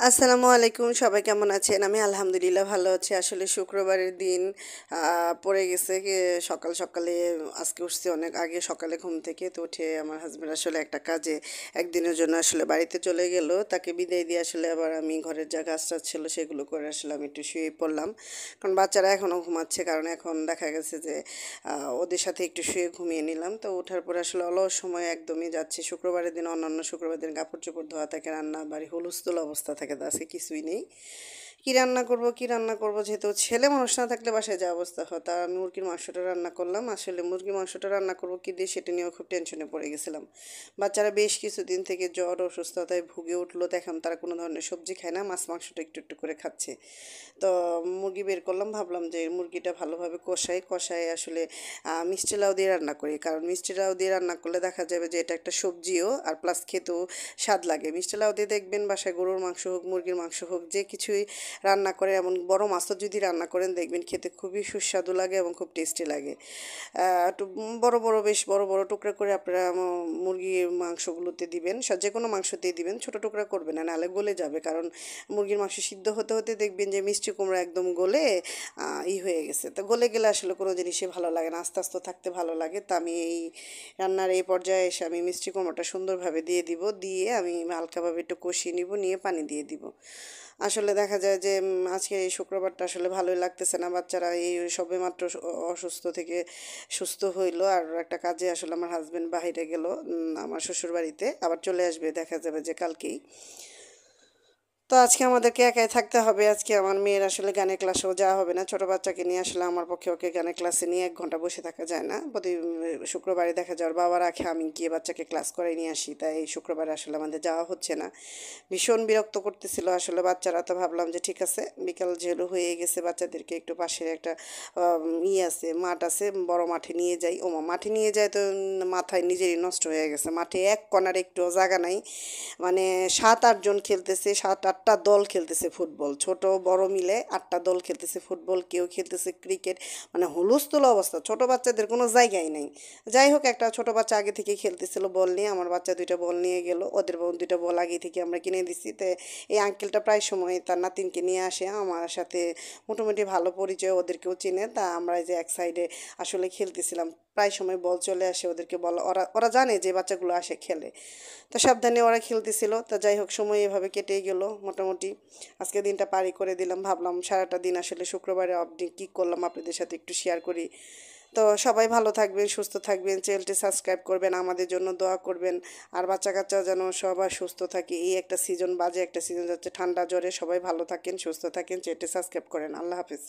আসসালামু আলাইকুম, সবাই কেমন আছেন? আমি আলহামদুলিল্লাহ ভালো আছি। আসলে শুক্রবারের দিন পড়ে গেছে সকাল সকালে। আজকে উঠছি অনেক আগে সকালে ঘুম থেকে। তো উঠে আমার হাজব্যান্ড আসলে একটা কাজে একদিনের জন্য আসলে বাড়িতে চলে গেল। তাকে বিদায় দিয়ে আসলে আবার আমি ঘরের যা কাজ টাজ ছিল সেগুলো করে আসলে আমি একটু শুয়ে পড়লাম। কারণ বাচ্চারা এখনও ঘুমাচ্ছে, কারণ এখন দেখা গেছে যে ওদের সাথে একটু শুয়ে ঘুমিয়ে নিলাম। তো ওঠার পরে আসলে অলস সময় একদমই যাচ্ছে। শুক্রবারের দিন অন্যান্য শুক্রবারের দিন কাপড় চোপড় ধোয়া থাকে, রান্না বাড়ি হুলস্থুল অবস্থা থাকে, তো আজকে কিছুই নেই। কি রান্না করব যেহেতু ছেলে মানুষ না থাকলে বাসায় যা অবস্থা হয়, তা আমি মুরগির মাংসটা রান্না করলাম। আসলে মুরগির মাংসটা রান্না করব কি দিয়ে সেটা নিয়েও খুব টেনশনে পড়ে গেছিলাম। বাচ্চারা বেশ কিছুদিন থেকে জ্বর অসুস্থতায় ভুগে উঠলো, তো এখন তারা কোনো ধরনের সবজি খায় না, মাছ মাংসটা একটু একটু করে খাচ্ছে। তো মুরগি বের করলাম, ভাবলাম যে মুরগিটা ভালোভাবে কষাই আসলে মিষ্টি লাউ দিয়ে রান্না করি, কারণ মিষ্টি লাউ দিয়ে রান্না করলে দেখা যাবে যে এটা একটা সবজিও আর প্লাস খেতেও স্বাদ লাগে। মিষ্টি লাউ দিয়ে দেখবেন বাসায় গরুর মাংস হোক, মুরগির মাংস হোক, যে কিছুই রান্না করে, এমন বড় মাছও যদি রান্না করেন দেখবেন খেতে খুবই সুস্বাদু লাগে এবং খুব টেস্টি লাগে। একটু বেশ বড় বড় টুকরা করে আপনারা মুরগির মাংসগুলোতে দিবেন, যে কোনো মাংসতেই দিবেন, ছোট টুকরা করবেন না, নাহলে গলে যাবে। কারণ মুরগির মাংস সিদ্ধ হতে হতে দেখবেন যে মিষ্টি কুমড়া একদম গলে হয়ে গেছে। তো গলে গেলে আসলে কোনো জিনিসই ভালো লাগে না, আস্তে আস্তে থাকতে ভালো লাগে। তা আমি এই রান্নার এই পর্যায়ে এসে আমি মিষ্টি কুমড়াটা সুন্দরভাবে দিয়ে দিব, দিয়ে আমি হালকাভাবে একটু কষিয়ে নিব, নিয়ে পানি দিয়ে দিব। আসলে দেখা যায় যে আজকে এই শুক্রবারটা আসলে ভালোই লাগতেছে না। বাচ্চারা এই সবেমাত্র অসুস্থ থেকে সুস্থ হইলো, আর একটা কাজে আসলে আমার হাজবেন্ড বাইরে গেল আমার শ্বশুর বাড়িতে, আবার চলে আসবে দেখা যাবে যে কালকেই। তো আজকে আমাদেরকে একাই থাকতে হবে। আজকে আমার মেয়ের আসলে গানের ক্লাসেও যাওয়া হবে না, ছোট বাচ্চাকে নিয়ে আসলে আমার পক্ষে ওকে গানের ক্লাসে নিয়ে 1 ঘন্টা বসে থাকা যায় না। প্রতি শুক্রবারে দেখা যায় ওর বাবা রাখে, আমি গিয়ে বাচ্চাকে ক্লাস করে নিয়ে আসি, তাই এই শুক্রবারে আসলে আমাদের যাওয়া হচ্ছে না। ভীষণ বিরক্ত করতেছিল আসলে বাচ্চারা। তো ভাবলাম যে ঠিক আছে, বিকাল যেহেতু হয়ে গেছে, বাচ্চাদেরকে একটু পাশের একটা আছে, মাঠ আছে, বড় মাঠে নিয়ে যাই। মাঠে নিয়ে যায় তো মাথায় নিজেরই নষ্ট হয়ে গেছে। মাঠে এক কণার একটু জায়গা নাই, মানে 7-8 জন খেলতেছে, 7-8টা দল খেলতেছে ফুটবল, ছোট বড় মিলে 8টা দল খেলতেছে ফুটবল, কেউ খেলতেছে ক্রিকেট। মানে হুলস্থুল অবস্থা, ছোট বাচ্চাদের কোনো জায়গাই নেই। যাই হোক, একটা ছোট বাচ্চা আগে থেকে খেলতেছিল বল নিয়ে, আমার বাচ্চা 2টা বল নিয়ে গেল, ওদের 2টা বল আগে থেকে আমরা কিনে দিছি। তো এই আঙ্কেলটা প্রায় সময় তার নাতিনকে নিয়ে আসে, আমার সাথে মোটামুটি ভালো পরিচয়, ওদেরকেও চিনে। তা আমরা এই যে এক সাইডে আসলে খেলতেছিলাম, প্রায় সময় বল চলে আসে, ওদেরকে বল, ওরা ওরা জানে যে বাচ্চাগুলো আসে খেলে। তো সাবধানে ওরা খেলতেছিল। তা যাই হোক, সময় এভাবে কেটেই গেল মোটামুটি। আজকে দিনটা পারি করে দিলাম, ভাবলাম সারাটা দিন আসলে শুক্রবারে আপনি কী করলাম আপনাদের সাথে একটু শেয়ার করি। তো সবাই ভালো থাকবেন, সুস্থ থাকবেন, চ্যানেলটি সাবস্ক্রাইব করবেন, আমাদের জন্য দোয়া করবেন। আর বাচ্চা কাচ্চা যেন সবাই সুস্থ থাকে। এই একটা সিজন, বাজে একটা সিজন যাচ্ছে ঠান্ডা জ্বরে, সবাই ভালো থাকেন, সুস্থ থাকেন, চ্যানেলটি সাবস্ক্রাইব করেন। আল্লাহ হাফেজ।